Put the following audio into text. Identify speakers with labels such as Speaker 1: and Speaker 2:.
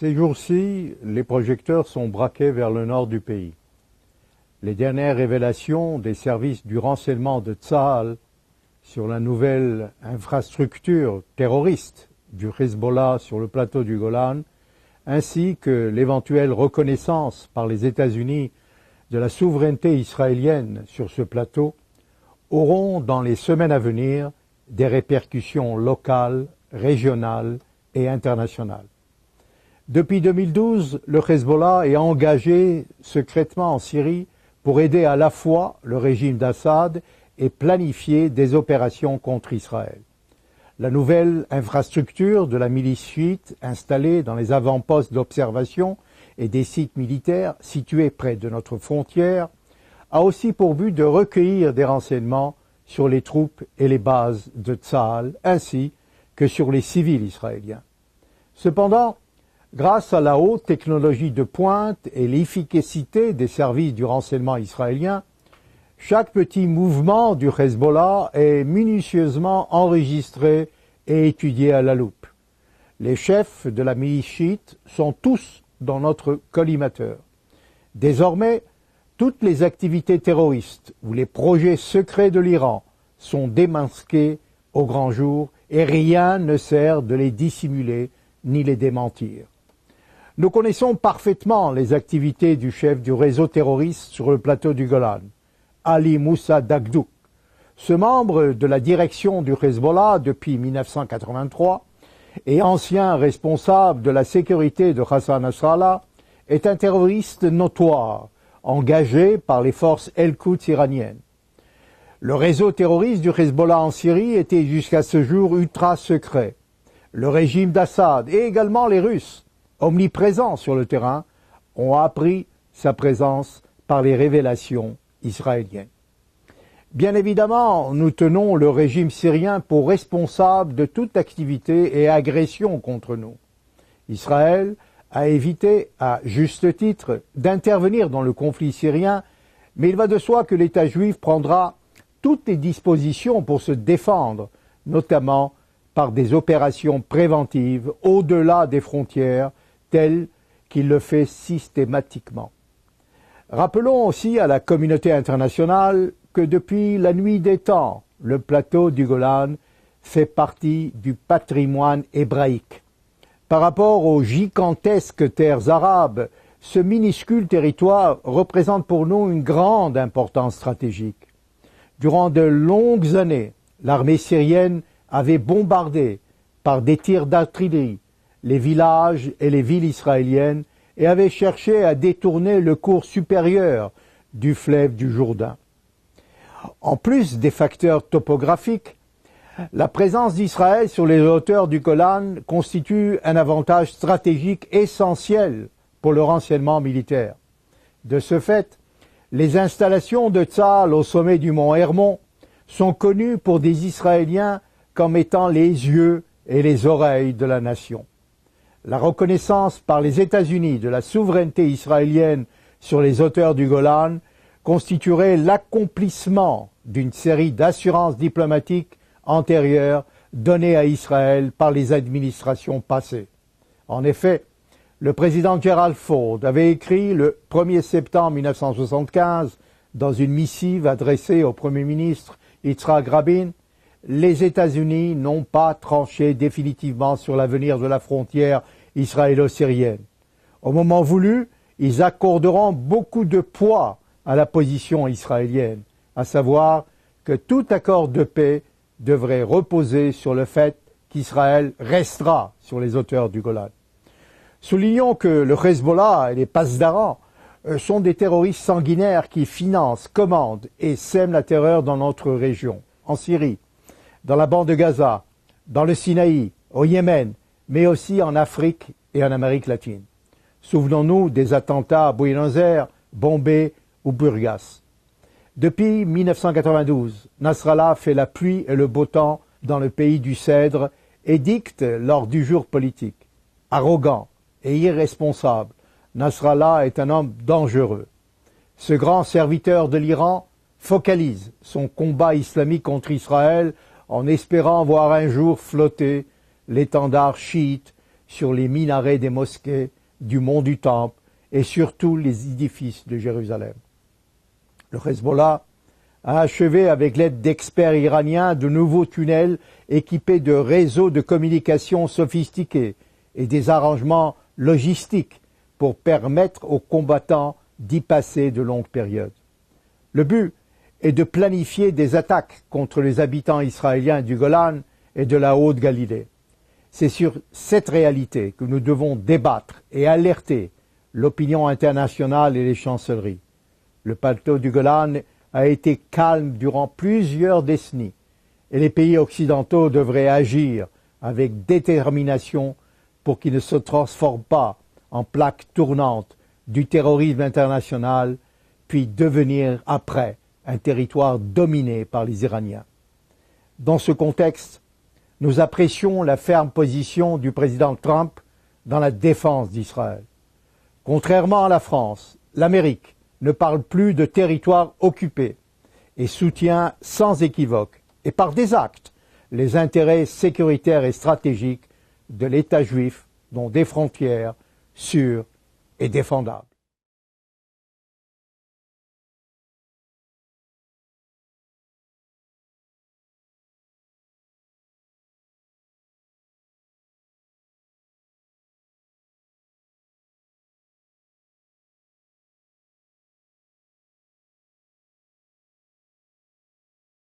Speaker 1: Ces jours-ci, les projecteurs sont braqués vers le nord du pays. Les dernières révélations des services du renseignement de Tsahal sur la nouvelle infrastructure terroriste du Hezbollah sur le plateau du Golan, ainsi que l'éventuelle reconnaissance par les États-Unis de la souveraineté israélienne sur ce plateau, auront dans les semaines à venir des répercussions locales, régionales et internationales. Depuis 2012, le Hezbollah est engagé secrètement en Syrie pour aider à la fois le régime d'Assad et planifier des opérations contre Israël. La nouvelle infrastructure de la milice chiite installée dans les avant-postes d'observation et des sites militaires situés près de notre frontière a aussi pour but de recueillir des renseignements sur les troupes et les bases de Tsahal ainsi que sur les civils israéliens. Cependant, grâce à la haute technologie de pointe et l'efficacité des services du renseignement israélien, chaque petit mouvement du Hezbollah est minutieusement enregistré et étudié à la loupe. Les chefs de la milice chiite sont tous dans notre collimateur. Désormais, toutes les activités terroristes ou les projets secrets de l'Iran sont démasqués au grand jour et rien ne sert de les dissimuler ni les démentir. Nous connaissons parfaitement les activités du chef du réseau terroriste sur le plateau du Golan, Ali Moussa Dagdouk. Ce membre de la direction du Hezbollah depuis 1983 et ancien responsable de la sécurité de Hassan Nasrallah est un terroriste notoire, engagé par les forces El-Quds iraniennes. Le réseau terroriste du Hezbollah en Syrie était jusqu'à ce jour ultra secret. Le régime d'Assad et également les Russes, omniprésents sur le terrain, ont appris sa présence par les révélations israéliennes. Bien évidemment, nous tenons le régime syrien pour responsable de toute activité et agression contre nous. Israël a évité, à juste titre, d'intervenir dans le conflit syrien, mais il va de soi que l'État juif prendra toutes les dispositions pour se défendre, notamment par des opérations préventives au-delà des frontières, telles qu'il le fait systématiquement. Rappelons aussi à la communauté internationale que depuis la nuit des temps, le plateau du Golan fait partie du patrimoine hébraïque. Par rapport aux gigantesques terres arabes, ce minuscule territoire représente pour nous une grande importance stratégique. Durant de longues années, l'armée syrienne avait bombardé par des tirs d'artillerie les villages et les villes israéliennes et avait cherché à détourner le cours supérieur du fleuve du Jourdain. En plus des facteurs topographiques, la présence d'Israël sur les hauteurs du Golan constitue un avantage stratégique essentiel pour le renseignement militaire. De ce fait, les installations de Tsahal au sommet du mont Hermon sont connues pour des Israéliens comme étant les yeux et les oreilles de la nation. La reconnaissance par les États-Unis de la souveraineté israélienne sur les hauteurs du Golan constituerait l'accomplissement d'une série d'assurances diplomatiques antérieures données à Israël par les administrations passées. En effet, le président Gerald Ford avait écrit le 1er septembre 1975 dans une missive adressée au Premier ministre Yitzhak Rabin: « Les États-Unis n'ont pas tranché définitivement sur l'avenir de la frontière israélo-syrienne. Au moment voulu, ils accorderont beaucoup de poids à la position israélienne, à savoir que tout accord de paix devrait reposer sur le fait qu'Israël restera sur les hauteurs du Golan. » Soulignons que le Hezbollah et les Pasdaran sont des terroristes sanguinaires qui financent, commandent et sèment la terreur dans notre région, en Syrie, dans la bande de Gaza, dans le Sinaï, au Yémen, mais aussi en Afrique et en Amérique latine. Souvenons-nous des attentats à Buenos Aires, Bombay ou Burgas. Depuis 1992, Nasrallah fait la pluie et le beau temps dans le pays du Cèdre et dicte l'ordre du jour politique. Arrogant et irresponsable, Nasrallah est un homme dangereux. Ce grand serviteur de l'Iran focalise son combat islamique contre Israël en espérant voir un jour flotter l'étendard chiite sur les minarets des mosquées, du mont du Temple et sur tous les édifices de Jérusalem. Le Hezbollah a achevé avec l'aide d'experts iraniens de nouveaux tunnels équipés de réseaux de communication sophistiqués et des arrangements logistiques pour permettre aux combattants d'y passer de longues périodes. Le but est de planifier des attaques contre les habitants israéliens du Golan et de la Haute-Galilée. C'est sur cette réalité que nous devons débattre et alerter l'opinion internationale et les chancelleries. Le plateau du Golan a été calme durant plusieurs décennies et les pays occidentaux devraient agir avec détermination pour qu'il ne se transforme pas en plaque tournante du terrorisme international, puis devenir après un territoire dominé par les Iraniens. Dans ce contexte, nous apprécions la ferme position du président Trump dans la défense d'Israël. Contrairement à la France, l'Amérique ne parle plus de territoire occupé et soutient sans équivoque et par des actes les intérêts sécuritaires et stratégiques de l'État juif dont des frontières sûres et défendables.